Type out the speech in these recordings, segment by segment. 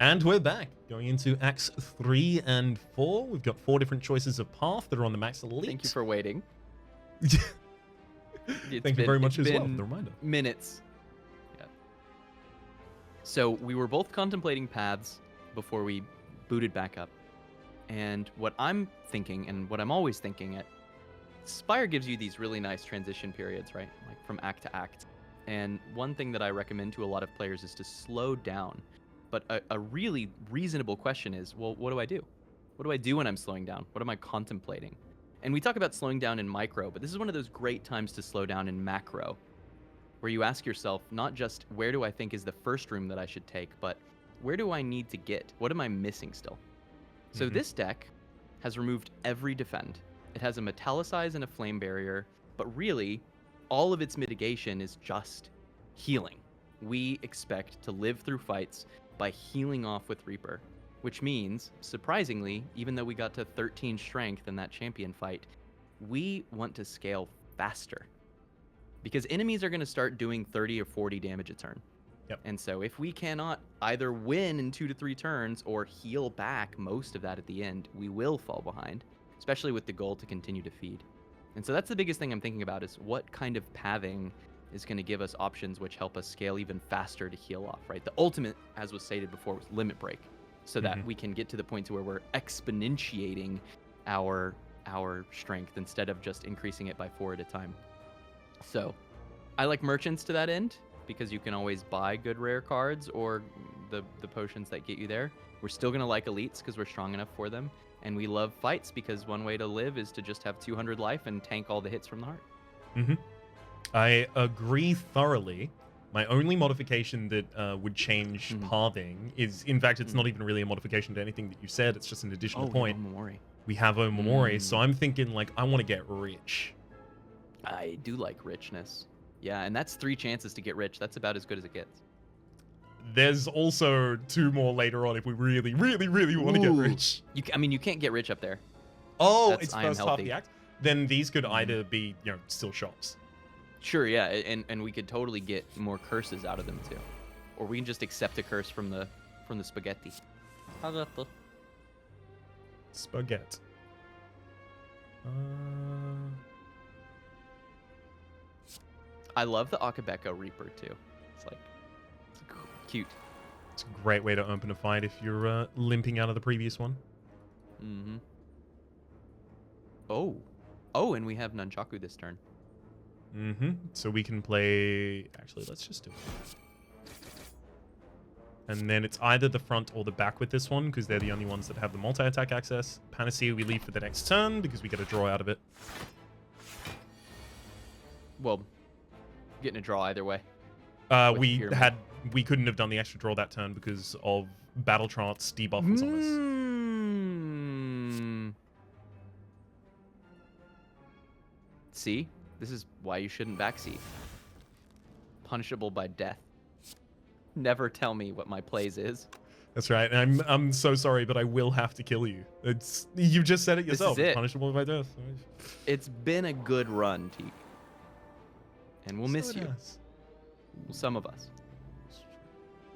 And we're back, going into Acts 3 and 4. We've got 4 different choices of path that are on the Max Elite. Thank you for waiting. Thank you very much as well for the reminder. Minutes. Yeah. So we were both contemplating paths before we booted back up. And what I'm thinking, and what I'm always thinking at Spire gives you these really nice transition periods, right? Like from act to act. And one thing that I recommend to a lot of players is to slow down. But a really reasonable question is, well, what do I do? What do I do when I'm slowing down? What am I contemplating? And we talk about slowing down in micro, but this is one of those great times to slow down in macro, where you ask yourself, not just where do I think is the first room that I should take, but where do I need to get? What am I missing still? So this deck has removed every defend. It has a metallicize and a flame barrier, but really, all of its mitigation is just healing. We expect to live through fights by healing off with Reaper, which means, surprisingly, even though we got to 13 strength in that champion fight, we want to scale faster. Because enemies are going to start doing 30 or 40 damage a turn. Yep. And so if we cannot either win in 2 to 3 turns or heal back most of that at the end, we will fall behind, especially with the goal to continue to feed. And so that's the biggest thing I'm thinking about, is what kind of pathing is going to give us options which help us scale even faster to heal off, right? The ultimate, as was stated before, was limit break, so that we can get to the point to where we're exponentiating our strength instead of just increasing it by 4 at a time. So I like merchants to that end, because you can always buy good rare cards or the potions that get you there. We're still going to like elites because we're strong enough for them. And we love fights because one way to live is to just have 200 life and tank all the hits from the heart. I agree thoroughly. My only modification that would change pathing is, in fact, it's not even really a modification to anything that you said. It's just an additional point. We have Omamori, so I'm thinking, like, I want to get rich. I do like richness. Yeah, and that's 3 chances to get rich. That's about as good as it gets. There's also 2 more later on if we really, really, really want to get rich. I mean, you can't get rich up there. Oh, That's, it's first half the act? Then these could either be, still shops. Sure, yeah, and we could totally get more curses out of them too. Or we can just accept a curse from the spaghetti. Spaghetti. I love the Akabeko Reaper too. It's like cute. It's a great way to open a fight if you're limping out of the previous one. Oh, and we have Nunchaku this turn. So we can play... Actually, let's just do it. And then it's either the front or the back with this one, because they're the only ones that have the multi-attack access. Panacea we leave for the next turn, because we get a draw out of it. Well, getting a draw either way. We couldn't have done the extra draw that turn because of Battle Trance debuff was on us. See? This is why you shouldn't backseat. Punishable by death. Never tell me what my plays is. That's right. And I'm so sorry, but I will have to kill you. You just said it yourself. This is it. It's punishable by death. It's been a good run, Teak. And we'll miss you. Nice. Some of us.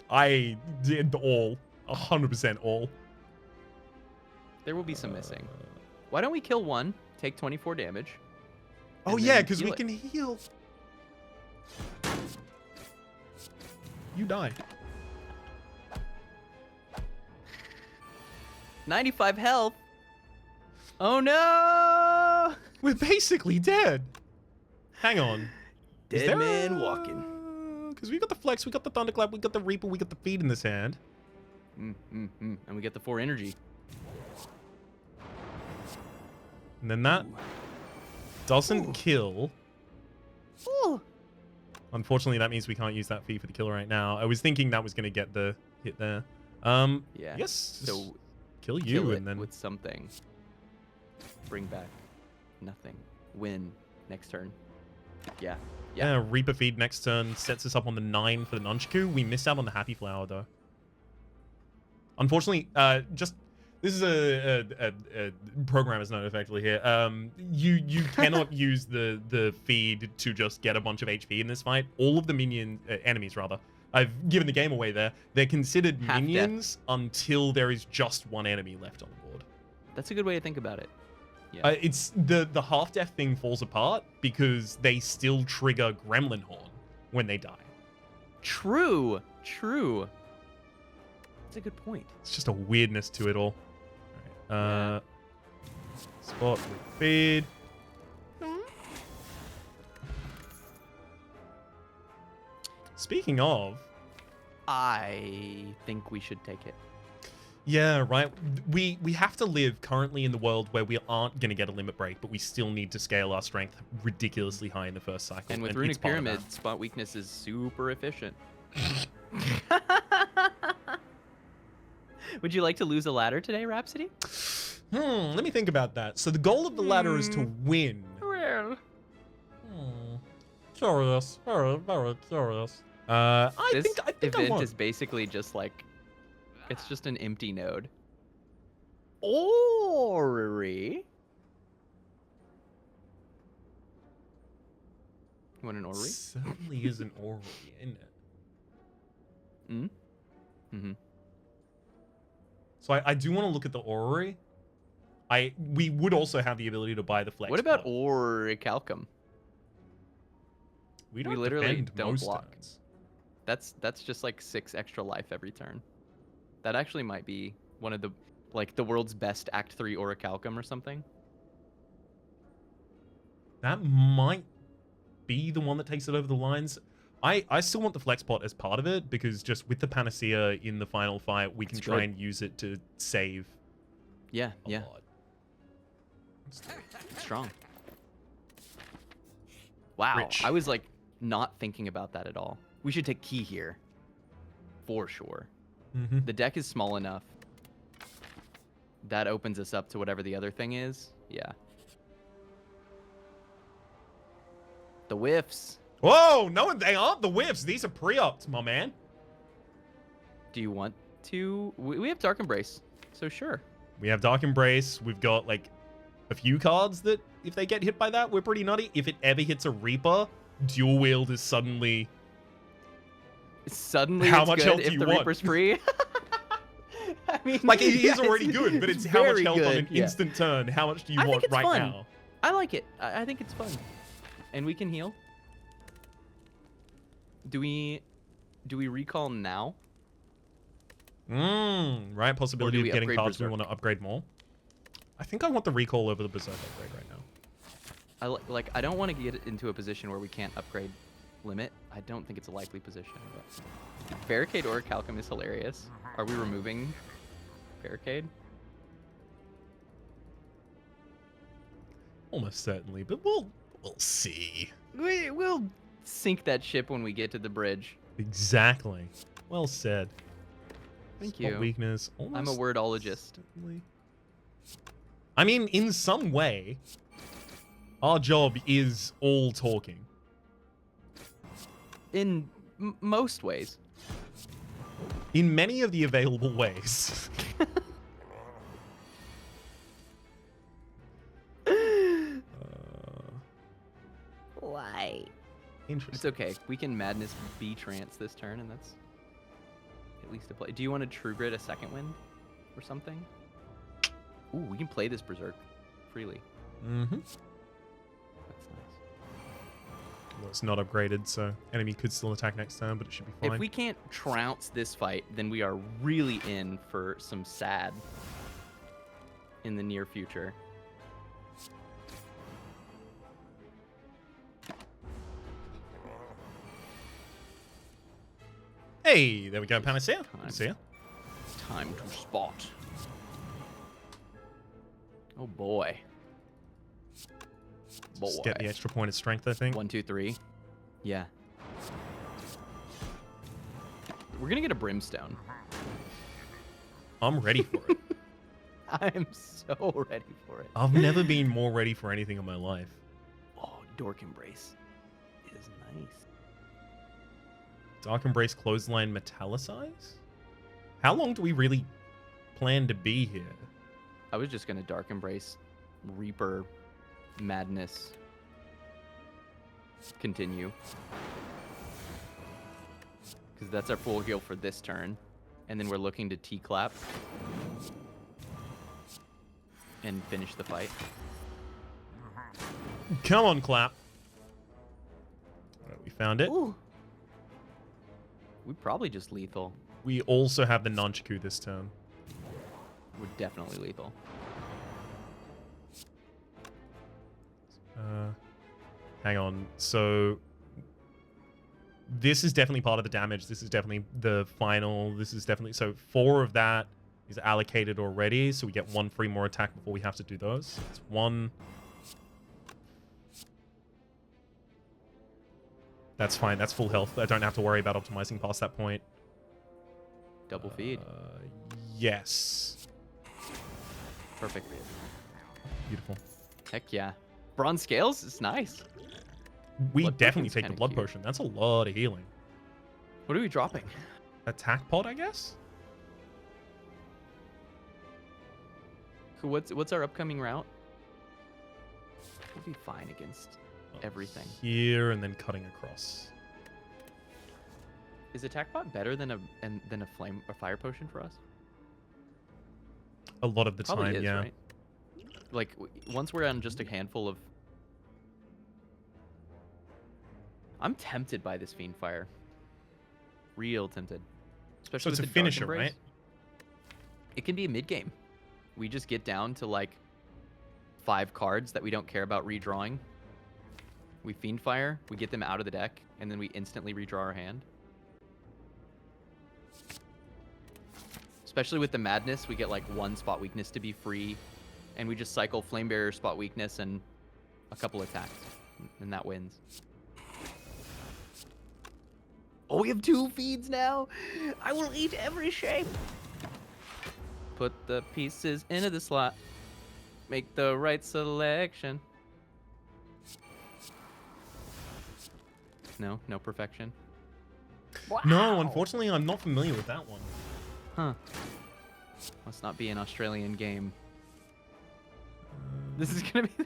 I did all. 100% all. There will be some missing. Why don't we kill one, take 24 damage? Oh yeah, because we can heal. You die. 95 health. Oh no! We're basically dead. Hang on. Dead man walking. Because we got the Flex, we got the Thunderclap, we got the Reaper, we got the Feed in this hand. And we get the 4 energy. And then that doesn't kill. Ooh. Unfortunately, that means we can't use that Feed for the kill right now. I was thinking that was going to get the hit there. Yeah. Yes. So kill you kill and then with something. Bring back nothing. Win next turn. Yeah. Reaper Feed next turn sets us up on the 9 for the Nunchaku. We missed out on the Happy Flower though. Unfortunately, this is a programmer's note effectively here. You cannot use the feed to just get a bunch of HP in this fight. All of the enemies rather, I've given the game away there. They're considered Half minions until there is just one enemy left on the board. That's a good way to think about it. Yeah. It's the half-death thing falls apart because they still trigger Gremlin Horn when they die. True. That's a good point. It's just a weirdness to it all. All right. Spot with feed. Speaking of, I think we should take it. yeah, right. We have to live currently in the world where we aren't going to get a limit break, but we still need to scale our strength ridiculously high in the first cycle. And with it's Runic part of that. Pyramid, spot weakness is super efficient. Would you like to lose a ladder today, Rhapsody? Let me think about that. So the goal of the ladder is to win. Well, Curious. Very curious. I this think I event won. is basically just like, it's just an empty node. Orrery. You want an orrery? Certainly is an orrery, isn't it? Mm-hmm. So I do want to look at the orrery. We would also have the ability to buy the flex. What about pod. orichalcum? We don't literally defend don't most block. turns. That's just like 6 extra life every turn. That actually might be one of the world's best Act 3 orichalcum or something. That might be the one that takes it over the lines. I still want the flex pot as part of it because just with the panacea in the final fight, we can It's try good. and use it to save Yeah, a yeah. lot. Strong. Wow. Rich. I was like not thinking about that at all. We should take key here. For sure. Mm-hmm. The deck is small enough. That opens us up to whatever the other thing is. Yeah. The whiffs. Whoa! No, they aren't the whips. These are pre-ops, my man. Do you want to? We have Dark Embrace, so sure. We have Dark Embrace. We've got like a few cards that if they get hit by that, we're pretty nutty. If it ever hits a Reaper, dual wield is suddenly... Suddenly, How it's much good health do if you the want? Reaper's free. I mean, Like, it yeah, is already good, but it's how much very health on good, an yeah. instant turn. How much do you I think want it's right fun. now? I like it. I think it's fun, and we can heal. Do we recall now? Right, possibility Or of do we getting upgrade cards we Berserk? want to upgrade more. I think I want the recall over the Berserk upgrade right now. I don't want to get into a position where we can't upgrade limit. I don't think it's a likely position. But Barricade Orichalcum is hilarious. Are we removing Barricade? Almost certainly, but we'll see. We'll sink that ship when we get to the bridge. Exactly. Well said. Thank Spot you. Weakness. I'm a Almost wordologist. certainly. I mean, in some way, our job is all talking. In most ways. In many of the available ways. Why? It's Interesting. okay. We can Madness B Trance this turn, and that's at least a play. Do you want to True Grit a second wind or something? Ooh, we can play this Berserk freely. Mm-hmm. That's nice. Well, it's not upgraded, so enemy could still attack next turn, but it should be fine. If we can't trounce this fight, then we are really in for some sad in the near future. Hey, there we go, Panacea. Good Time. to see ya. Time to spot. Oh boy. Just get the extra point of strength, I think. 1, 2, 3. Yeah. We're gonna get a brimstone. I'm ready for it. I'm so ready for it. I've never been more ready for anything in my life. Oh, Dork Embrace is nice. Dark Embrace Clothesline Metallicize? How long do we really plan to be here? I was just gonna Dark Embrace, Reaper, Madness. Continue. Because that's our full heal for this turn. And then we're looking to T-clap. And finish the fight. Come on, clap. Right, we found it. Ooh. We probably just lethal. We also have the Nunchaku this turn. We're definitely lethal. Hang on. So this is definitely part of the damage. This is definitely the final. This is definitely... So 4 of that is allocated already. So we get 1 free more attack before we have to do those. It's 1. That's fine. That's full health. I don't have to worry about optimizing past that point. Double feed. Yes. Perfect. Beautiful. Heck yeah. Bronze scales is nice. We Blood definitely potion's take the kinda blood cute. potion. That's a lot of healing. What are we dropping? Attack pod, I guess? Cool, what's our upcoming route? We'll be fine against everything. Here and then cutting across. Is attack pot better than a flame or fire potion for us? A lot of the Probably time, is, yeah. right? Like once we're on just a handful of... I'm tempted by this Fiend Fire. Real tempted. Especially So it's with a the Dark finisher, Embrace. right? It can be a mid-game. We just get down to like 5 cards that we don't care about redrawing. We Fiend Fire, we get them out of the deck, and then we instantly redraw our hand. Especially with the Madness, we get like 1 spot weakness to be free, and we just cycle Flame Barrier, spot weakness, and a couple attacks, and that wins. Oh, we have 2 feeds now! I will eat every shape! Put the pieces into the slot. Make the right selection. No perfection. No, unfortunately, I'm not familiar with that one. Huh. Must not be an Australian game. This is gonna be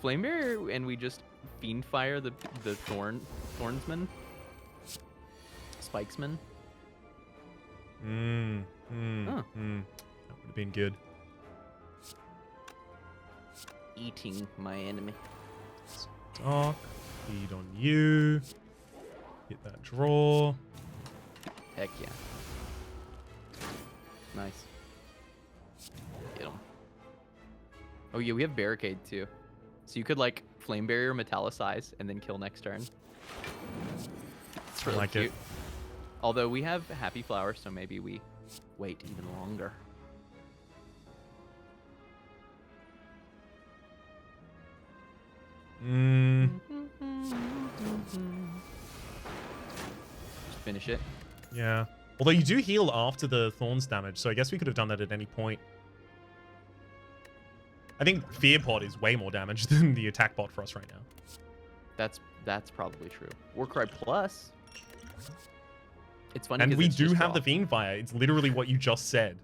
Flame Barrier, and we just Fiend Fire the Thornsman? Spikesman? That Huh. would have been good. Eating my enemy. Dark. Feed on you. Hit that draw. Heck yeah. Nice. Get him. Oh yeah, we have Barricade too. So you could like Flame Barrier metallicize and then kill next turn. It's really like cute. it. Although we have Happy Flower, so maybe we wait even longer. Just finish it. Yeah. Although you do heal after the Thorns damage, so I guess we could have done that at any point. I think Fear Pod is way more damage than the attack bot for us right now. That's probably true. Warcry Plus. It's funny. And 'cause we it's do just have the raw. Fiend Fire. It's literally what you just said.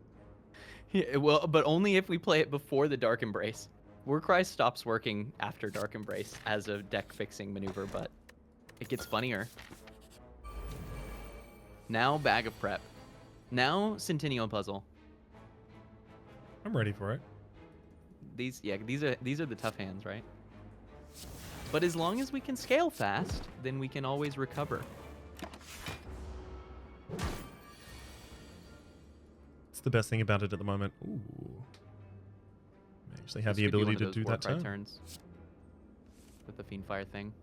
Yeah, well, but only if we play it before the Dark Embrace. Warcry stops working after Dark Embrace as a deck fixing maneuver, but it gets funnier. Now Bag of Prep. Now Centennial Puzzle. I'm ready for it. These are the tough hands, right? But as long as we can scale fast, then we can always recover. It's the best thing about it at the moment. Ooh. May actually have This the could be one ability of to those do that Warcry too. turns with the Fiend Fire thing.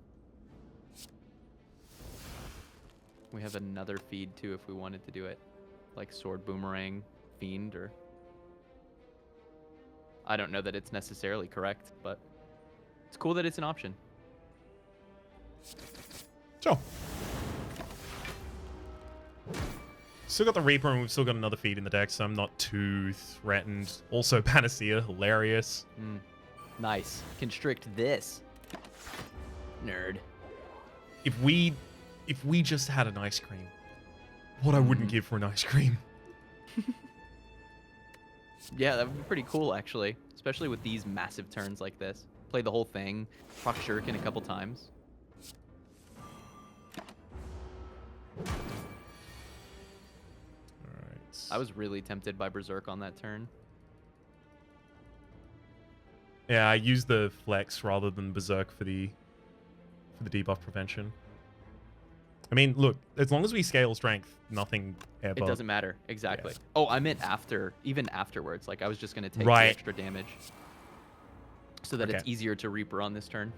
We have another feed too if we wanted to do it, like Sword Boomerang, Fiend, or I don't know that it's necessarily correct, but it's cool that it's an option. Sure. Still got the Reaper, and we've still got another feed in the deck, so I'm not too threatened. Also, Panacea, hilarious. Nice. Constrict this. Nerd. If we just had an ice cream, what I wouldn't give for an ice cream. Yeah, that would be pretty cool, actually. Especially with these massive turns like this. Play the whole thing. Proc Shuriken a couple times. I was really tempted by Berserk on that turn. Yeah, I used the flex rather than Berserk for the debuff prevention. I mean, look, as long as we scale strength, nothing ever. It doesn't matter. Exactly. Yeah. Oh, I meant even afterwards. Like, I was just going to take the extra damage so that it's easier to Reaper on this turn.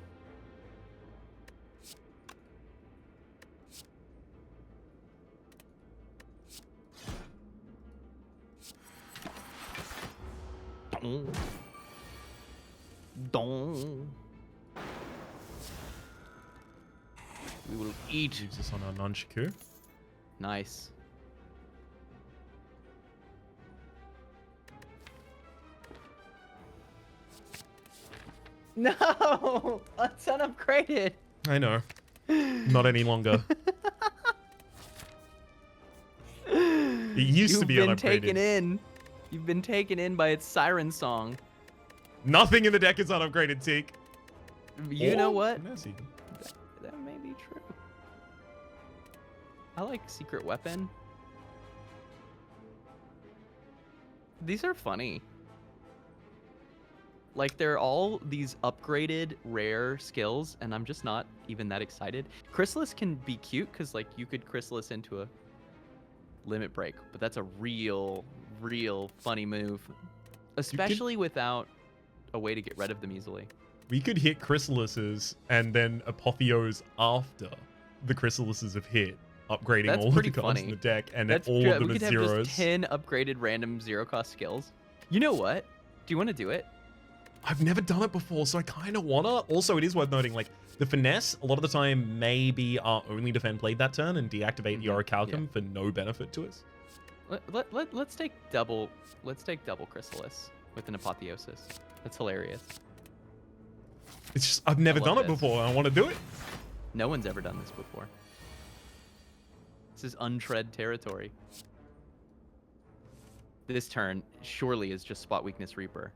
Dong. We will eat. Leaves us on our Nunchaku. Nice. No! It's unupgraded. I know. Not any longer. It used to be unupgraded. Taken in. You've been taken in by its siren song. Nothing in the deck is unupgraded, Teak. You know what? That may be true. I like Secret Weapon. These are funny. Like, they're all these upgraded rare skills, and I'm just not even that excited. Chrysalis can be cute, because, like, you could Chrysalis into a Limit Break, but that's a real funny move. Especially without a way to get rid of them easily. We could hit Chrysalises and then Apotheose after the Chrysalises have hit, upgrading That's all of the pretty cards funny. in the deck, and That's all of them we at could zeros. have just 10 upgraded random zero-cost skills. You know what? Do you want to do it? I've never done it before, so I kind of wanna. Also, it is worth noting, like, the Finesse, a lot of the time, may be our only defend played that turn and deactivate the Orichalcum for no benefit to us. Let's take double Chrysalis with an Apotheosis. That's hilarious. It's just, I've never done it this. before, and I want to do it. No one's ever done this before. This is untread territory. This turn surely is just Spot Weakness Reaper.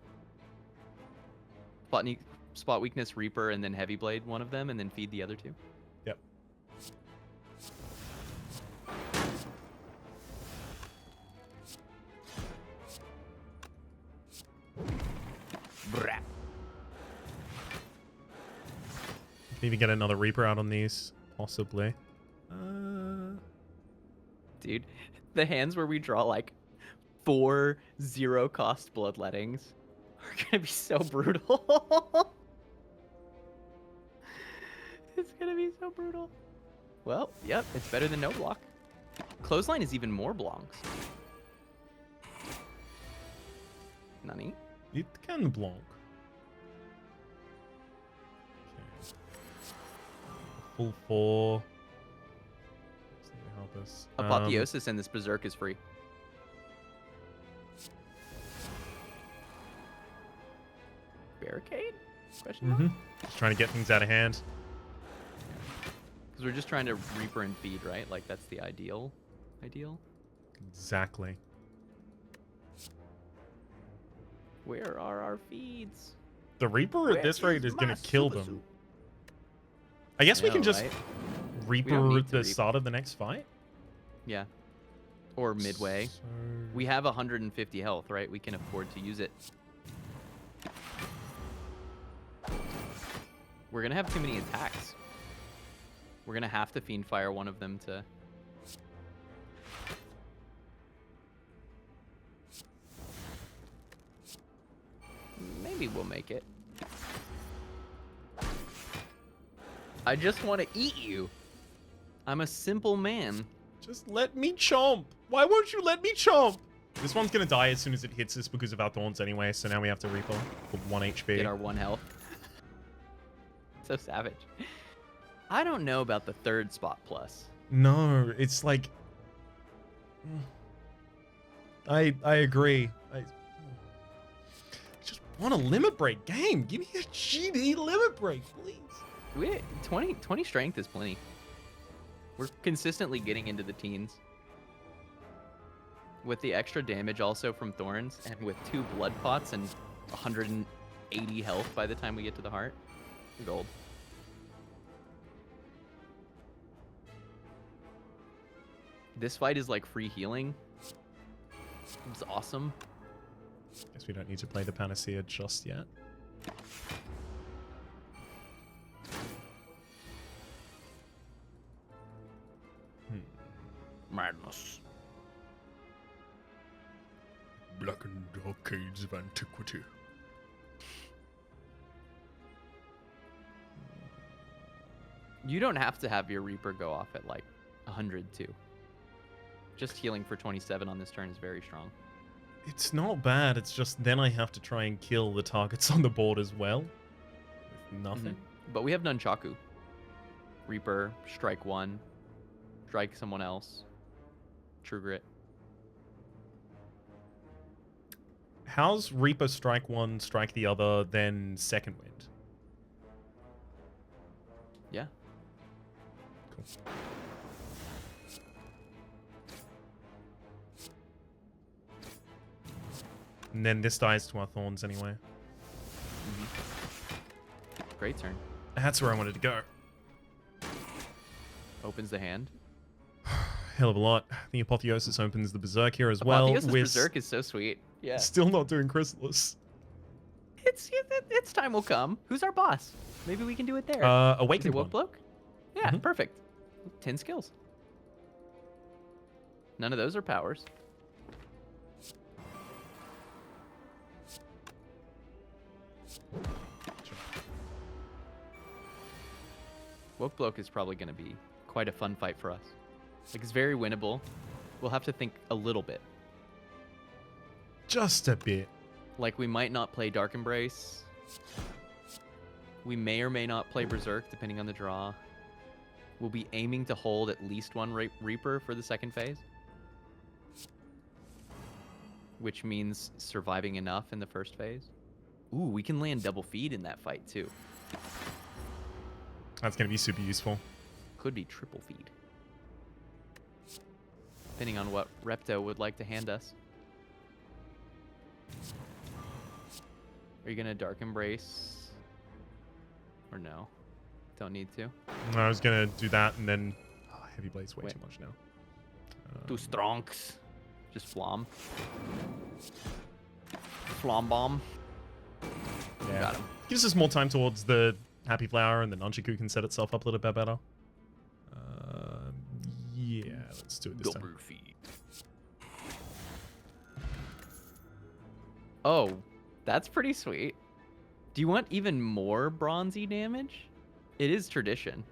Spot Weakness Reaper and then Heavy Blade one of them, and then feed the other two. Yep. Brah. Can even get another Reaper out on these, possibly. Dude, the hands where we draw like 4 zero-cost Bloodlettings are gonna be so brutal. It's gonna be so brutal. Well, yep, it's better than no block. Clothesline is even more blonks. Nani? It can block. Okay. Full 4. Help us. Apotheosis and this Berserk is free. Barricade? Question mark? Just trying to get things out of hand. Because we're just trying to Reaper and feed, right? Like, that's the ideal. Exactly. Where are our feeds? The Reaper at this rate is going to kill them. I guess we can just Reaper at the start of the next fight? Yeah. Or midway. So... We have 150 health, right? We can afford to use it. We're going to have too many attacks. We're going to have to Fiend Fire one of them to... Maybe we'll make it. I just want to eat you. I'm a simple man. Just let me chomp. Why won't you let me chomp? This one's going to die as soon as it hits us because of our thorns anyway, so now we have to Reaper for 1 HP. Get our 1 health. So savage. I don't know about the 3rd spot plus. No, it's like... I agree. I just want a limit break game. Give me a GD limit break, please. 20 strength is plenty. We're consistently getting into the teens. With the extra damage also from Thorns, and with 2 blood pots and 180 health by the time we get to the heart. Gold. This fight is like free healing. It was awesome. Guess we don't need to play the Panacea just yet. Madness. Blackened arcades of antiquity. You don't have to have your Reaper go off at like 100 too. Just healing for 27 on this turn is very strong. It's not bad, it's just then I have to try and kill the targets on the board as well. With nothing. But we have Nunchaku. Reaper, strike one, strike someone else. True Grit. How's Reaper strike one, strike the other, then second wind? Yeah. Cool. And then this dies to our thorns anyway. Great turn. That's where I wanted to go. Opens the hand. Hell of a lot. The Apotheosis opens the Berserk here as well. Apotheosis Berserk is so sweet. Yeah. Still not doing Chrysalis. It's time will come. Who's our boss? Maybe we can do it there. Awakened Woke one. Bloke? Yeah, perfect. 10 skills. None of those are powers. Woke Bloke is probably going to be quite a fun fight for us. Like, it's very winnable. We'll have to think a little bit. Just a bit. Like, we might not play Dark Embrace. We may or may not play Berserk, depending on the draw. We'll be aiming to hold at least one Reaper for the second phase. Which means surviving enough in the first phase. Ooh, we can land double feed in that fight, too. That's going to be super useful. Could be triple feed. Depending on what Repto would like to hand us. Are you going to Dark Embrace? Or no? Don't need to? No, I was going to do that and then... Oh, Heavy Blade's way Wait. too much now. Too strongs. Just Flom. Flom Bomb. Yeah. Got him. Gives us more time towards the Happy Flower and the Nunchaku can set itself up a little bit better. Yeah, let's do it this time. Feed. Oh, that's pretty sweet. Do you want even more bronzy damage? It is tradition.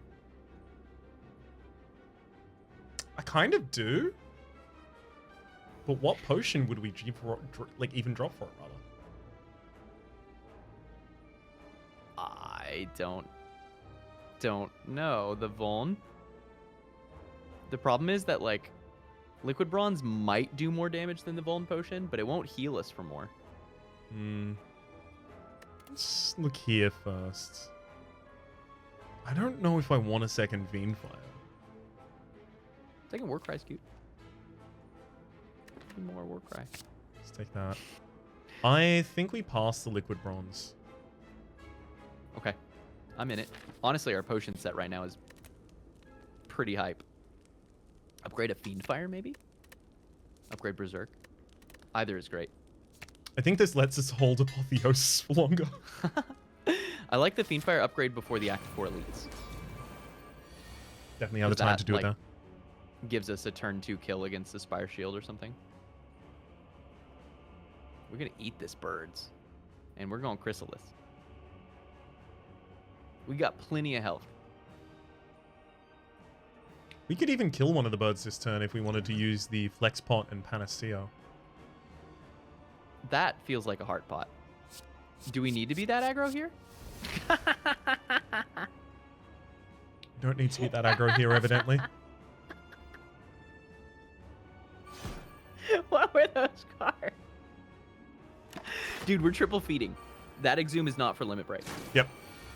I kind of do. But what potion would we even drop for it, rather? I don't know. The Vuln. The problem is that, like, Liquid Bronze might do more damage than the Vuln potion, but it won't heal us for more. Let's look here first. I don't know if I want a second Fiendfire. Second Warcry's cute. More Warcry. Let's take that. I think we pass the Liquid Bronze. Okay. I'm in it. Honestly, our potion set right now is pretty hype. Upgrade a Fiendfire, maybe? Upgrade Berserk. Either is great. I think this lets us hold Apotheosis for longer. I like the Fiendfire upgrade before the Act 4 elites. Definitely have the time to do it there. Gives us a turn 2 kill against the Spire Shield or something. We're going to eat this birds. And we're going Chrysalis. We got plenty of health. We could even kill one of the birds this turn if we wanted to use the Flex Pot and Panacea. That feels like a heart pot. Do we need to be that aggro here? Don't need to be that aggro here, evidently. What were those cards? Dude, we're triple feeding. That Exhume is not for Limit Break. Yep.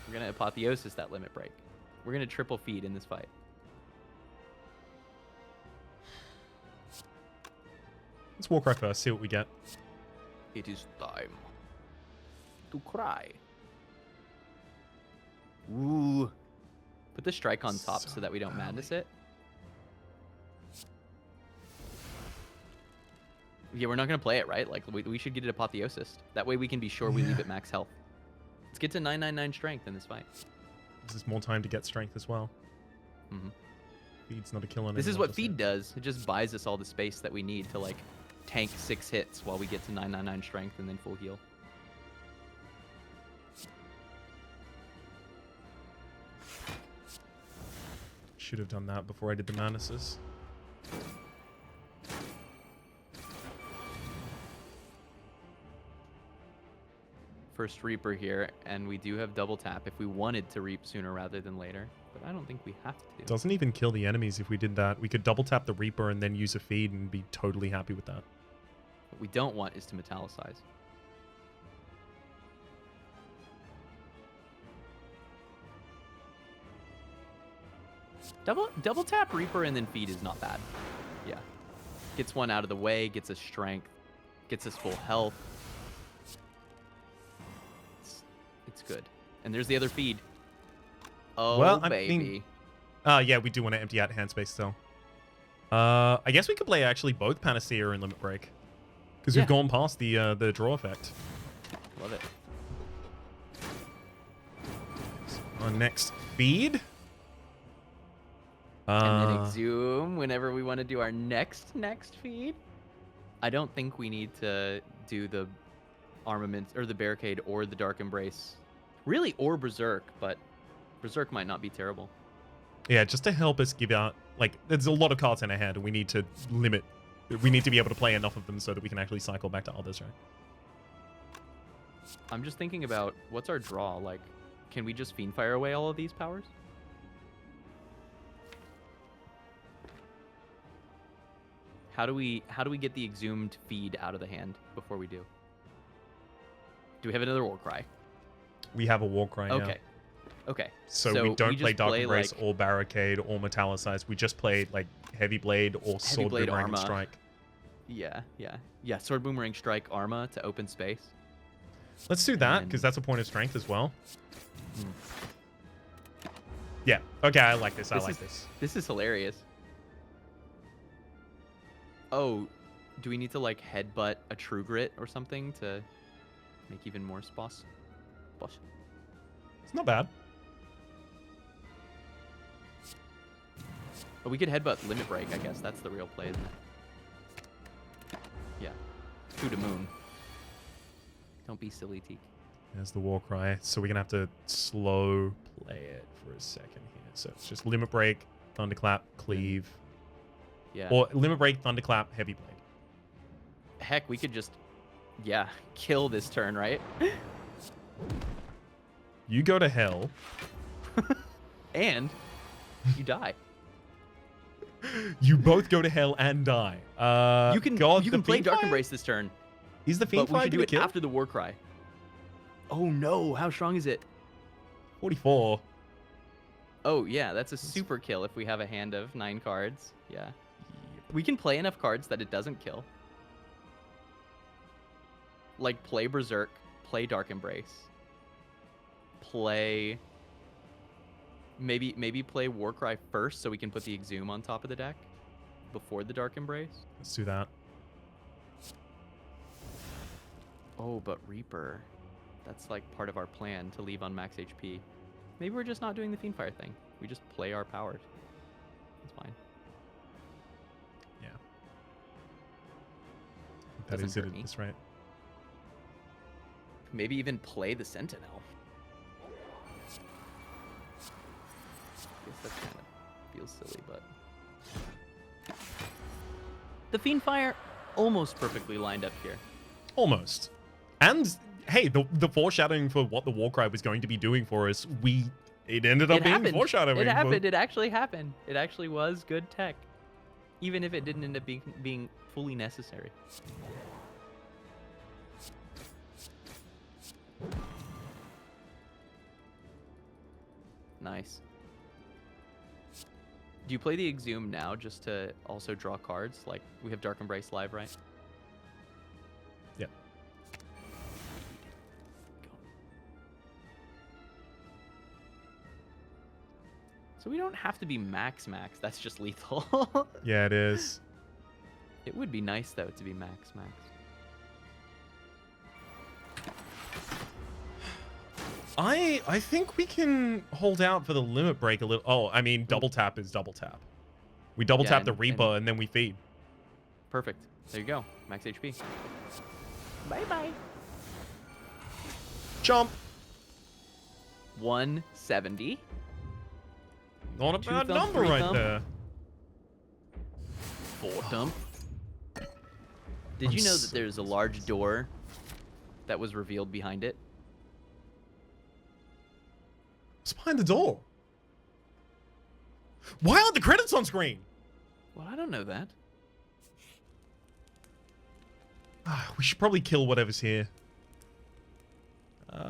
We're going to Apotheosis that Limit Break. We're going to triple feed in this fight. Let's Warcry first, see what we get. It is time to cry. Ooh. Put the strike on top so that we don't madness it. Yeah, we're not gonna play it, right? Like we should get it Apotheosis. That way we can be sure we leave it max health. Let's get to 999 strength in this fight. This is more time to get strength as well. Mm-hmm. Feed's not a kill on This is anyone what feed does. It just buys us all the space that we need to like tank 6 hits while we get to 999 strength and then full heal. Should have done that before I did the Manuses. First Reaper here, and we do have double tap if we wanted to reap sooner rather than later, but I don't think we have to. Doesn't even kill the enemies if we did that. We could double tap the Reaper and then use a feed and be totally happy with that. What we don't want is to metallicize. Double tap Reaper and then feed is not bad. Yeah. Gets one out of the way, gets us strength, gets us full health. It's good. And there's the other feed. Oh, well, baby. Yeah, we do want to empty out hand space still. I guess we could play actually both Panacea and Limit Break. Because we've gone past the draw effect. Love it. So our next feed. And then exhume whenever we want to do our next feed. I don't think we need to do the armament or the barricade or the dark embrace. Really, or berserk, but berserk might not be terrible. Yeah, just to help us give out, like, there's a lot of cards in our hand and we need to limit. We need to be able to play enough of them so that we can actually cycle back to others, right? I'm just thinking about what's our draw? Like, can we just Fiendfire away all of these powers? How do we get the exhumed feed out of the hand before we do? Do we have another Warcry? We have a Warcry, okay. yeah. Okay. So we don't play Dark Embrace or Barricade or Metallicize. We just play like Heavy Blade or Sword Boomerang and Strike. Yeah. Sword Boomerang Strike Arma to open space. Let's do that because that's a point of strength as well. Yeah. Okay, I like this. I like this. This is hilarious. Oh, do we need to like headbutt a True Grit or something to make even more spots? It's not bad. But we could headbutt Limit Break, I guess. That's the real play, isn't it? Yeah. 2 to Moon. Don't be silly, Teak. There's the Warcry. So we're going to have to slow play it for a second here. So it's just Limit Break, Thunderclap, Cleave. Yeah. Or Limit Break, Thunderclap, Heavy Blade. Heck, we could just, kill this turn, right? You go to hell. And you die. You both go to hell and die. You can play Dark Embrace this turn. Is the Fiendfire but we should do it kill? after the Warcry. Oh no, how strong is it? 44. Oh yeah, that's a super kill if we have a hand of 9 cards. Yeah. We can play enough cards that it doesn't kill. Like play Berserk, play Dark Embrace. Play maybe play Warcry first so we can put the Exhume on top of the deck before the Dark Embrace. Let's do that. Oh, but Reaper. That's like part of our plan to leave on max HP. Maybe we're just not doing the Fiendfire thing. We just play our powers. It's fine. Yeah. That is it at this rate. Maybe even play the Sentinel. I guess that kind of feels silly, but... The Fiendfire almost perfectly lined up here. Almost. And, hey, the foreshadowing for what the Warcry was going to be doing for us, it ended up being foreshadowing. It happened. It actually happened. It actually was good tech. Even if it didn't end up being fully necessary. Nice. Do you play the Exhume now just to also draw cards? Like, we have Dark Embrace live, right? Yep. So we don't have to be max. That's just lethal. Yeah, it is. It would be nice though to be max. I think we can hold out for the limit break a little. Oh, I mean, double tap is double tap. We double tap the Reaper and then we feed. Perfect. There you go. Max HP. Bye. Jump. 170. Not a bad number right there. 4 thump. Did you know that there's a large door that was revealed behind it? What's behind the door? Why aren't the credits on screen? Well, I don't know that. We should probably kill whatever's here.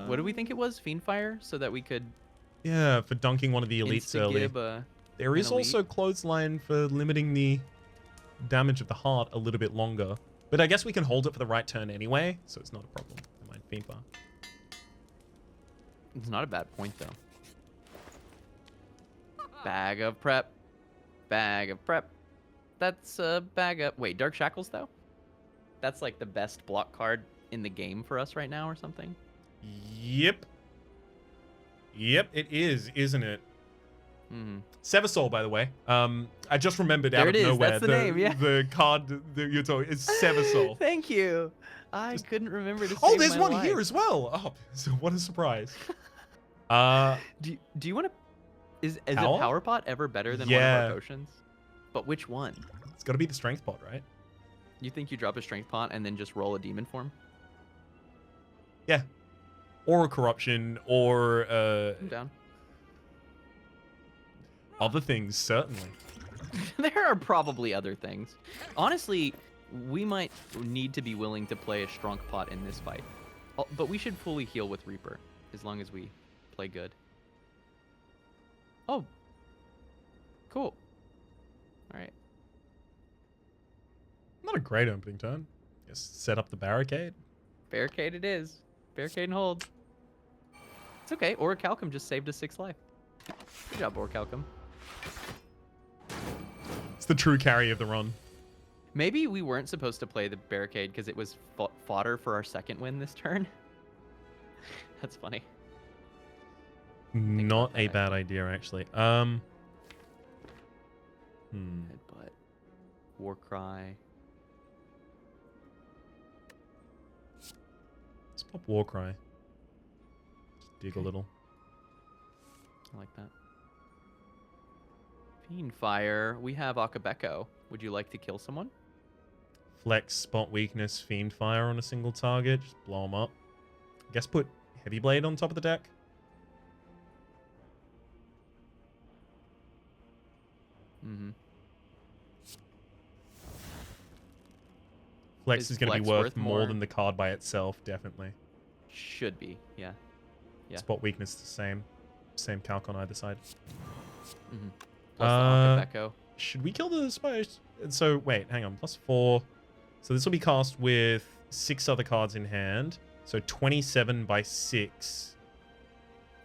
What do we think it was? Fiendfire? So that we could... Yeah, for dunking one of the elites early. There is also clothesline for limiting the damage of the heart a little bit longer. But I guess we can hold it for the right turn anyway, so it's not a problem. Never mind, Fiendfire. It's not a bad point, though. Bag of prep. Bag of prep. That's a bag of... Wait, Dark Shackles, though? That's like the best block card in the game for us right now or something? Yep. Yep, it is, isn't it? Mm-hmm. Seversol, by the way. I just remembered out of nowhere. That's the name, yeah. The card that you're talking is Seversol. Thank you. I couldn't remember to save Oh, there's one life. here as well. Oh, so what a surprise. Do you want to... Is a power pot ever better than one of our potions? But which one? It's got to be the strength pot, right? You think you drop a strength pot and then just roll a demon form? Yeah. Or a corruption, or I'm down. Other things, certainly. There are probably other things. Honestly, we might need to be willing to play a strong pot in this fight. But we should fully heal with Reaper, as long as we play good. Oh. Cool. Alright. Not a great opening turn. Just set up the barricade. Barricade it is. Barricade and hold. It's okay. Orichalcum just saved us 6 life. Good job, Orichalcum. It's the true carry of the run. Maybe we weren't supposed to play the barricade because it was fodder for our second win this turn. That's funny. Not a bad idea, actually. Headbutt. Warcry. Let's pop Warcry. Just dig a little. I like that. Fiendfire. We have Akabeko. Would you like to kill someone? Flex, spot weakness, Fiendfire on a single target. Just blow them up. I guess put Heavy Blade on top of the deck. Mm-hmm. Flex is going to be worth more than the card by itself, definitely. Should be, yeah. Spot weakness the same. Same calc on either side. Mm-hmm. Plus the Akabeko. Should we kill the Spire? So, wait, hang on. +4. So this will be cast with 6 other cards in hand. So 27 by 6.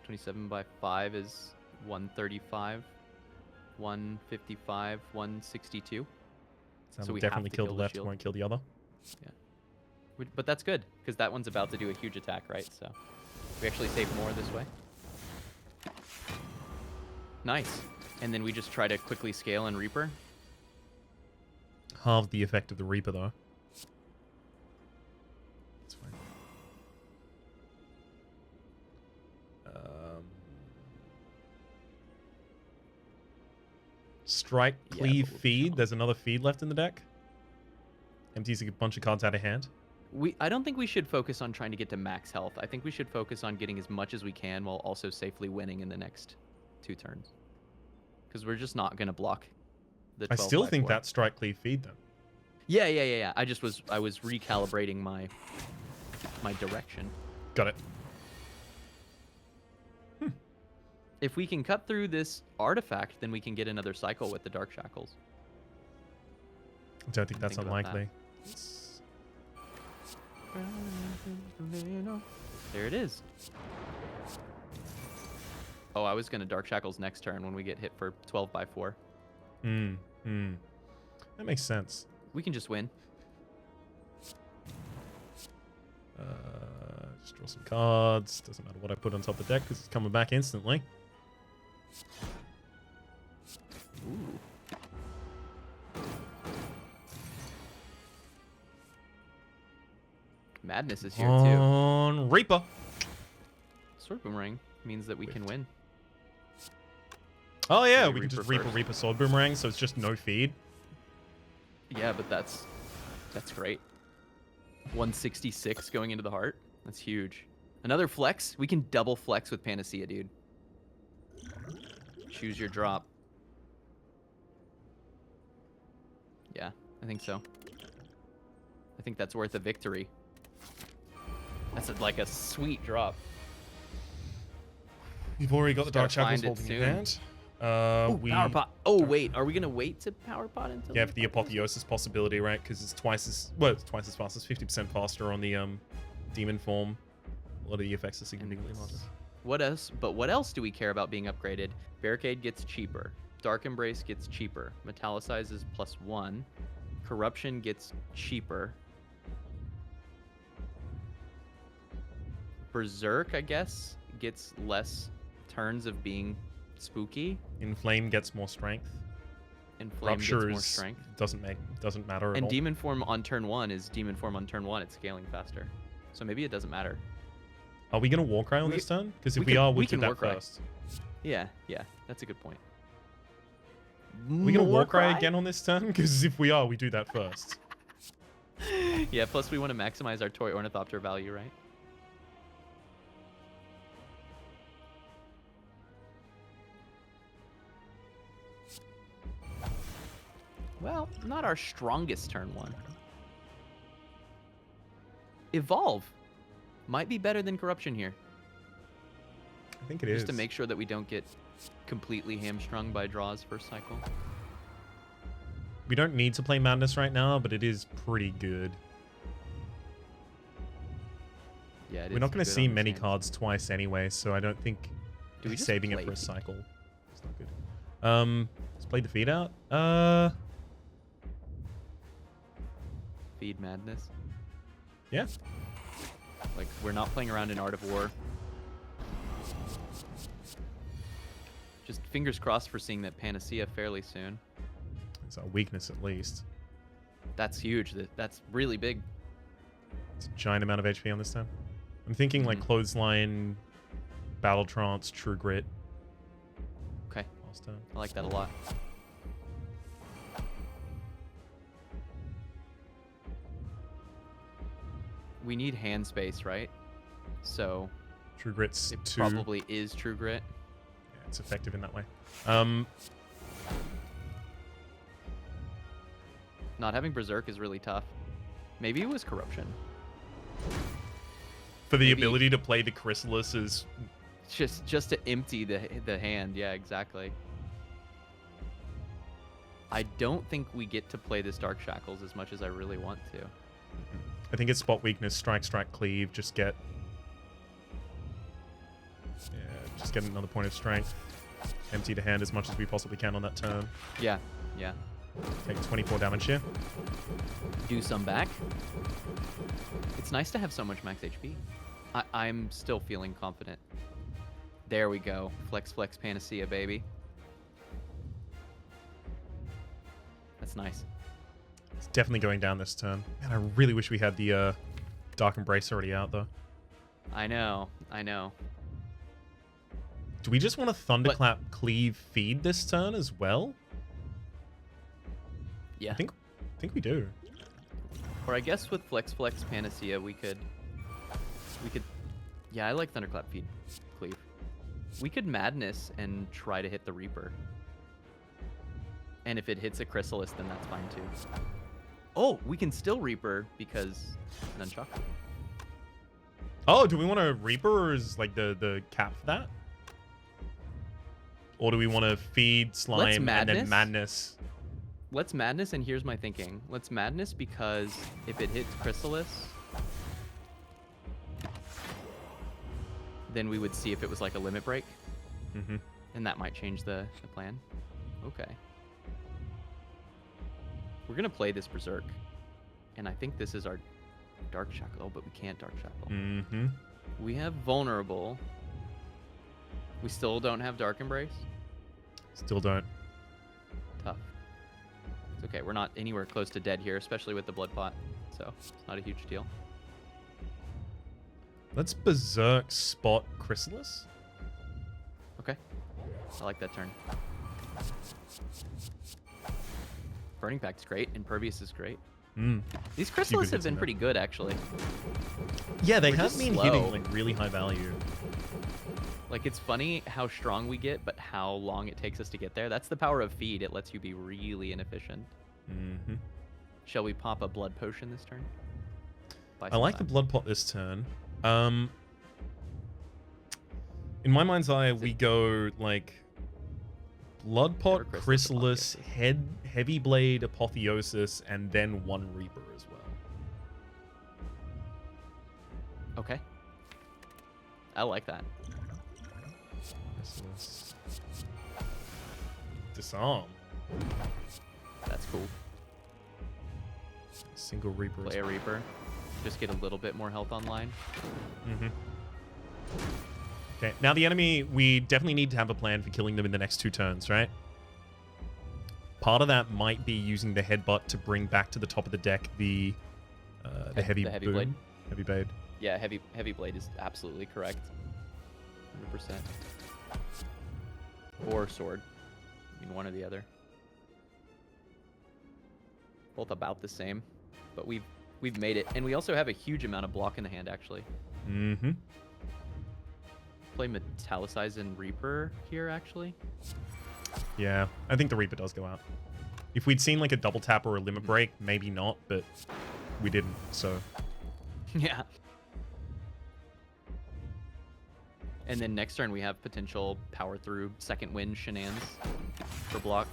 27 by 5 is 135. 155, 162. So we definitely kill the left, won't kill the other. Yeah. But that's good, because that one's about to do a huge attack, right? So we actually save more this way. Nice. And then we just try to quickly scale and Reaper. Halve the effect of the Reaper, though. That's fine. Strike, cleave, feed. There's another feed left in the deck. Empties a bunch of cards out of hand. I don't think we should focus on trying to get to max health. I think we should focus on getting as much as we can while also safely winning in the next 2 turns. Because we're just not going to block the 12 I still think 4. that's strike, cleave, feed, though. Yeah. I was recalibrating my direction. Got it. If we can cut through this artifact, then we can get another cycle with the Dark Shackles. I don't think that's unlikely. There it is. Oh, I was going to Dark Shackles next turn when we get hit for 12 by 4. That makes sense. We can just win. Just draw some cards. Doesn't matter what I put on top of the deck because it's coming back instantly. Ooh. Madness is here too. On Reaper. Sword Boomerang means that we can win. Oh yeah, Maybe we can just Reaper Reaper Sword Boomerang, so it's just no feed. Yeah, but that's great. 166 going into the heart. That's huge. Another flex. We can double flex with Panacea, dude. Choose your drop. Yeah, I think so. I think that's worth a victory. That's like a sweet drop. You've already got the Dark Just gotta Shackles find it holding your soon. hand. Power pot. Oh wait, are we gonna wait to power pot until? Yeah, for the Apotheosis possibility, right? Because it's twice as fast. It's 50% faster on the demon form. A lot of the effects are significantly larger. What else? But what else do we care about being upgraded? Barricade gets cheaper. Dark Embrace gets cheaper. Metallicize is +1. Corruption gets cheaper. Berserk, I guess, gets less turns of being spooky. Inflame gets more strength. Inflame gets more strength. Doesn't matter at And all. Demon Form on turn 1 is Demon Form on turn 1. It's scaling faster. So maybe it doesn't matter. Are we gonna Warcry on this turn? Because if we can- are, we we'll do can that Warcry. first. Yeah, that's a good point. Are we gonna Warcry Warcry? again on this turn? Because if we are, we do that first. Yeah, plus we want to maximize our Toy Ornithopter value, right? Well, not our strongest turn 1. Evolve might be better than Corruption here. I think it is. Just to make sure that we don't get completely hamstrung by draws first cycle. We don't need to play Madness right now, but it is pretty good. Yeah, We're not going to see many cards twice anyway, so I don't think Do we just saving it play for a feed? cycle is not good. Let's play the feed out. Feed Madness. Yeah. Like, we're not playing around in Art of War. Just fingers crossed for seeing that Panacea fairly soon. It's our weakness at least. That's huge. That's really big. It's a giant amount of HP on this time. I'm thinking like Clothesline, Battle Trance, True Grit. Okay. Last turn. I like that a lot. We need hand space, right? So True Grit's it 2. probably is True Grit. Yeah, it's effective in that way. Not having Berserk is really tough. Maybe it was Corruption. For the Maybe- ability to play the Chrysalis is... Just to empty the hand. Yeah, exactly. I don't think we get to play this Dark Shackles as much as I really want to. I think it's spot weakness, strike, cleave, just get... Yeah, just get another point of strength. Empty the hand as much as we possibly can on that turn. Yeah. Take 24 damage here. Do some back. It's nice to have so much max HP. I'm still feeling confident. There we go. Flex Panacea, baby. That's nice. It's definitely going down this turn. Man, I really wish we had the Dark Embrace already out, though. I know. Do we just want to Thunderclap, Cleave, Feed this turn as well? Yeah. I think we do. Or I guess with Flex Panacea, we could. Yeah, I like Thunderclap Feed Cleave. We could Madness and try to hit the Reaper. And if it hits a Chrysalis, then that's fine too. Oh, we can still Reaper because Nunchuck. Oh, do we want to Reaper, or is like the cap for that? Or do we want to feed Slime and then Madness? Let's Madness, and here's my thinking. Let's Madness because if it hits Chrysalis, then we would see if it was like a limit break. Mm-hmm. And that might change the plan. Okay. We're gonna play this Berserk, and I think this is our Dark Shackle, but we can't Dark Shackle. Mm-hmm. We have Vulnerable. We still don't have Dark Embrace. Still don't. Tough. It's okay. We're not anywhere close to dead here, especially with the Blood Pot, so it's not a huge deal. Let's Berserk spot Chrysalis. Okay. I like that turn. Burning Pact's great. Impervious is great. These Chrysalis have been pretty good, actually. Yeah, they We're have just been slow. hitting like really high value. Like, it's funny how strong we get, but how long it takes us to get there. That's the power of Feed. It lets you be really inefficient. Mm-hmm. Shall we pop a Blood Potion this turn? I like the Blood Pot this turn. In my mind's eye, we go like Blood Pot, Chrysalis, Heavy Blade, Apotheosis, and then one Reaper as well. Okay. I like that. Chrysalis. Disarm. That's cool. Single Reaper. Play a Reaper. Just get a little bit more health online. Mm-hmm. Okay, now the enemy, we definitely need to have a plan for killing them in the next 2 turns, right? Part of that might be using the headbutt to bring back to the top of the deck the heavy boom. blade. Heavy blade. Yeah, heavy blade is absolutely correct. 100%. Or sword. I mean, one or the other. Both about the same, but we've made it, and we also have a huge amount of block in the hand, actually. Mm-hmm. Play Metallicize and Reaper here, actually. Yeah, I think the Reaper does go out. If we'd seen like a double tap or a limit break, maybe not, but we didn't, so. Yeah. And then next turn we have potential power through second wind shenanigans for block.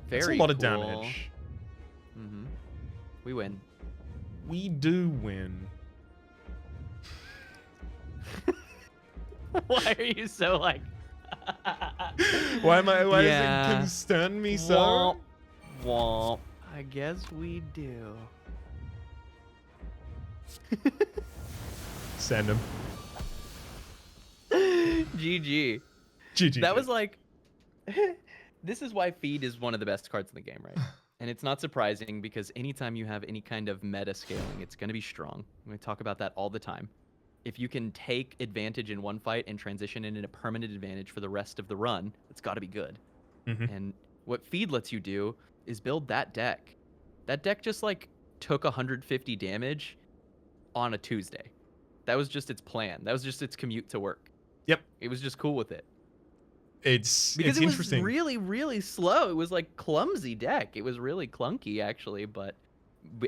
That's Very a lot of cool. damage. Mm-hmm. We win. We do win. Why are you so like? Why does Yeah. it concern me so? Womp, womp. I guess we do. Send him. GG. GG. That was like. This is why Feed is one of the best cards in the game, right? And it's not surprising because anytime you have any kind of meta scaling, it's going to be strong. We talk about that all the time. If you can take advantage in one fight and transition it into a permanent advantage for the rest of the run, it's got to be good. Mm-hmm. And what Feed lets you do is build that deck. That deck just like took 150 damage on a Tuesday. That was just its plan. That was just its commute to work. Yep. It was just cool with it. It's was interesting. really, really slow. It was like clumsy deck. It was really clunky actually, but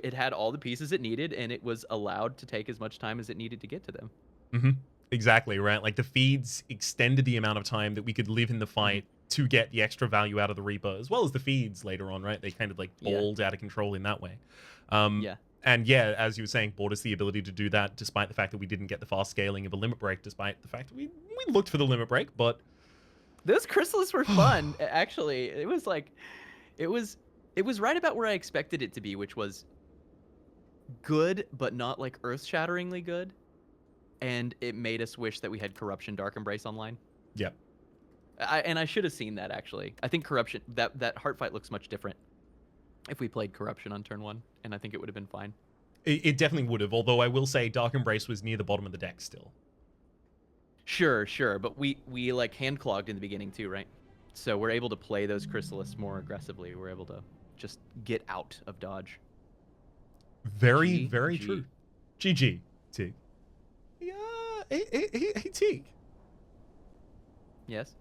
it had all the pieces it needed, and it was allowed to take as much time as it needed to get to them. Mm-hmm. Exactly, right? Like the feeds extended the amount of time that we could live in the fight to get the extra value out of the Reaper, as well as the feeds later on, right? They kind of like balled out of control in that way. Yeah. And yeah, as you were saying, bought us the ability to do that despite the fact that we didn't get the fast scaling of a limit break, despite the fact that we looked for the limit break, but those Chrysalis were fun. Actually, it was like, it was right about where I expected it to be, which was good, but not like earth-shatteringly good. And it made us wish that we had Corruption Dark Embrace online. Yep. I should have seen that, actually. I think Corruption, that heart fight looks much different if we played Corruption on turn 1, and I think it would have been fine. It definitely would have, although I will say Dark Embrace was near the bottom of the deck still. Sure, but we like hand clogged in the beginning too, right? So we're able to play those Chrysalis more aggressively. We're able to just get out of dodge. Very true. GG, Teak. Yeah, hey, Teak. Yes.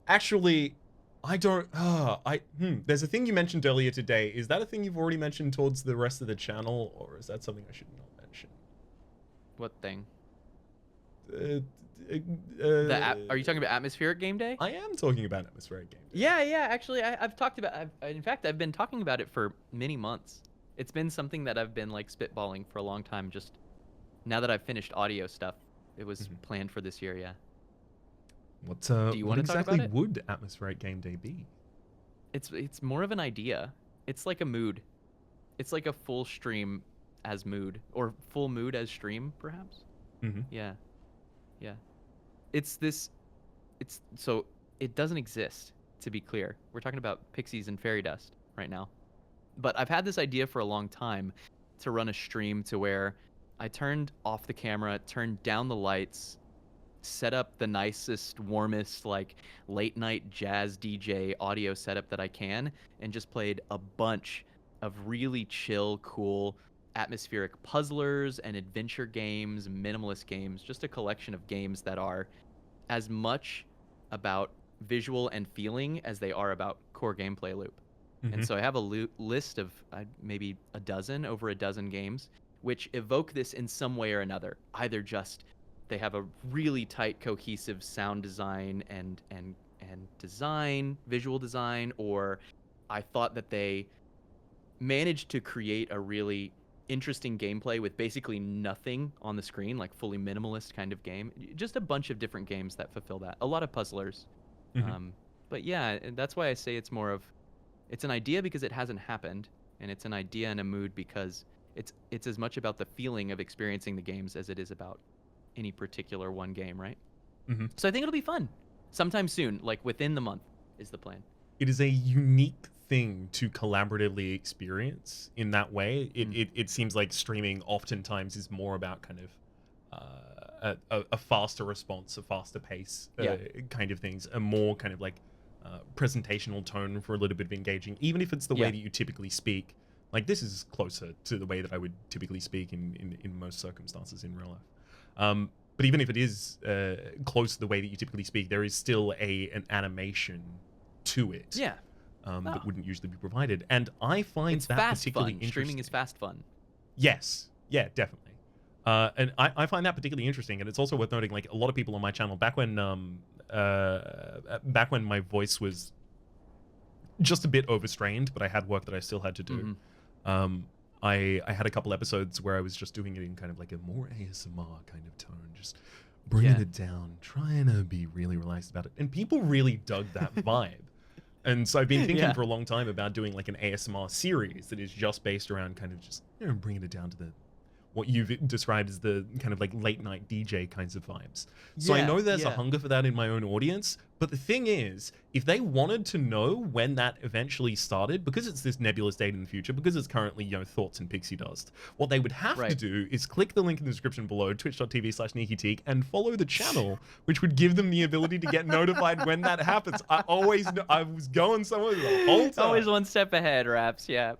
Actually, I don't. There's a thing you mentioned earlier today. Is that a thing you've already mentioned towards the rest of the channel, or is that something I should not mention? What thing? The Are you talking about Atmospheric Game Day? I am talking about Atmospheric Game Day. Yeah. Actually, I've talked about. In fact, I've been talking about it for many months. It's been something that I've been like spitballing for a long time. Just now that I've finished audio stuff, it was planned for this year. Yeah. Do you what want to talk exactly about it? would Atmospheric Game Day be? It's more of an idea. It's like a mood. It's like a full stream as mood, or full mood as stream, perhaps. Mm-hmm. Yeah. Yeah. It's this. It's so it doesn't exist. To be clear, we're talking about pixies and fairy dust right now. But I've had this idea for a long time to run a stream to where I turned off the camera, turned down the lights, set up the nicest, warmest, like late night jazz DJ audio setup that I can, and just played a bunch of really chill, cool, atmospheric puzzlers and adventure games, minimalist games, just a collection of games that are as much about visual and feeling as they are about core gameplay loop. And so I have a list of maybe over a dozen games which evoke this in some way or another. Either just they have a really tight, cohesive sound design and design, visual design, or I thought that they managed to create a really interesting gameplay with basically nothing on the screen, like fully minimalist kind of game. Just a bunch of different games that fulfill that. A lot of puzzlers. But yeah, that's why I say it's more of, it's an idea because it hasn't happened, and it's an idea and a mood because it's as much about the feeling of experiencing the games as it is about any particular one game, right? So I think it'll be fun sometime soon, like within the month is the plan. It is a unique thing to collaboratively experience in that way. It seems like streaming oftentimes is more about kind of a faster response, a faster pace kind of things, a more kind of like presentational tone for a little bit of engaging, even if it's the way that you typically speak. Like, this is closer to the way that I would typically speak in most circumstances in real life. But even if it is close to the way that you typically speak, there is still an animation to it. Yeah. That wouldn't usually be provided. And I find it's that fast particularly fun. interesting. Streaming is fast fun. Yes. Yeah, definitely. And I find that particularly interesting. And it's also worth noting, like, a lot of people on my channel, back when my voice was just a bit overstrained, but I had work that I still had to do. I had a couple episodes where I was just doing it in kind of like a more ASMR kind of tone, just bringing it down, trying to be really relaxed about it. And people really dug that vibe. And so I've been thinking for a long time about doing like an ASMR series that is just based around kind of just, you know, bringing it down to what you've described as the kind of like late night DJ kinds of vibes. So I know there's a hunger for that in my own audience, but the thing is, if they wanted to know when that eventually started, because it's this nebulous date in the future, because it's currently, you know, thoughts and pixie dust, what they would have to do is click the link in the description below, twitch.tv/sneakyteak, and follow the channel, which would give them the ability to get notified when that happens. I always know, I was going somewhere the whole time. Always one step ahead, Raps. Yeah.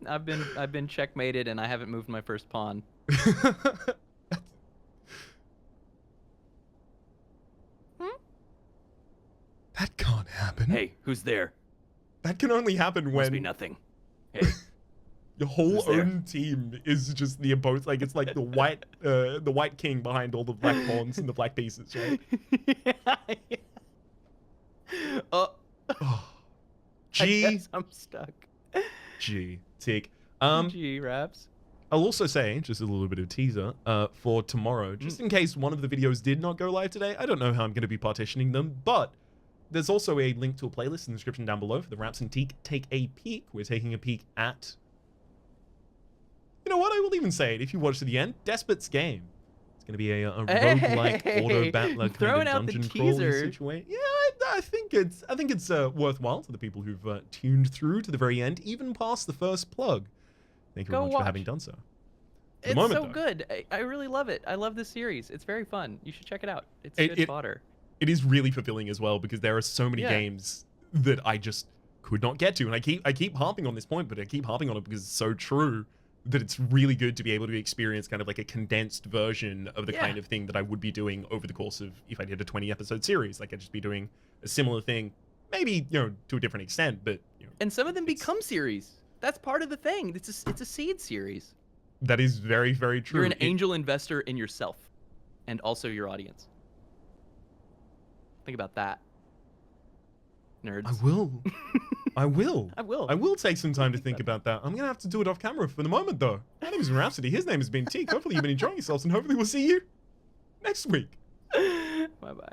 I've been checkmated and I haven't moved my first pawn. That can't happen. Hey, who's there? That can only happen when Must be nothing. Hey, your whole own team is just the opposed. Like, it's like the white king behind all the black pawns and the black pieces, right? Oh, G. I guess I'm stuck. G. Tick. G, Raps. I'll also say, just a little bit of teaser, for tomorrow, just in case one of the videos did not go live today. I don't know how I'm going to be partitioning them, but there's also a link to a playlist in the description down below for the Raps and Teak Take a Peek. We're taking a peek at, you know what, I will even say it if you watch to the end, Despot's Game. It's going to be a roguelike auto-battler kind of dungeon crawling situation. Yeah, I think it's worthwhile to the people who've tuned through to the very end, even past the first plug. Thank you very much for having done so. It's so good. I really love it. I love this series. It's very fun. You should check it out. It's good fodder. It is really fulfilling as well, because there are so many games that I just could not get to. And I keep harping on this point, but I keep harping on it because it's so true that it's really good to be able to experience kind of like a condensed version of the kind of thing that I would be doing over the course of, if I did a 20-episode series. Like, I'd just be doing a similar thing, maybe, you know, to a different extent, but, you know. And some of them become series. That's part of the thing. It's a seed series. That is very, very true. You're an angel investor in yourself and also your audience. Think about that, nerds. I will. I will. I will. I will take some time to think about that. I'm gonna have to do it off camera for the moment, though. My name is Rhapsody. His name has been Teak. Hopefully you've been enjoying yourselves, and hopefully we'll see you next week. Bye bye.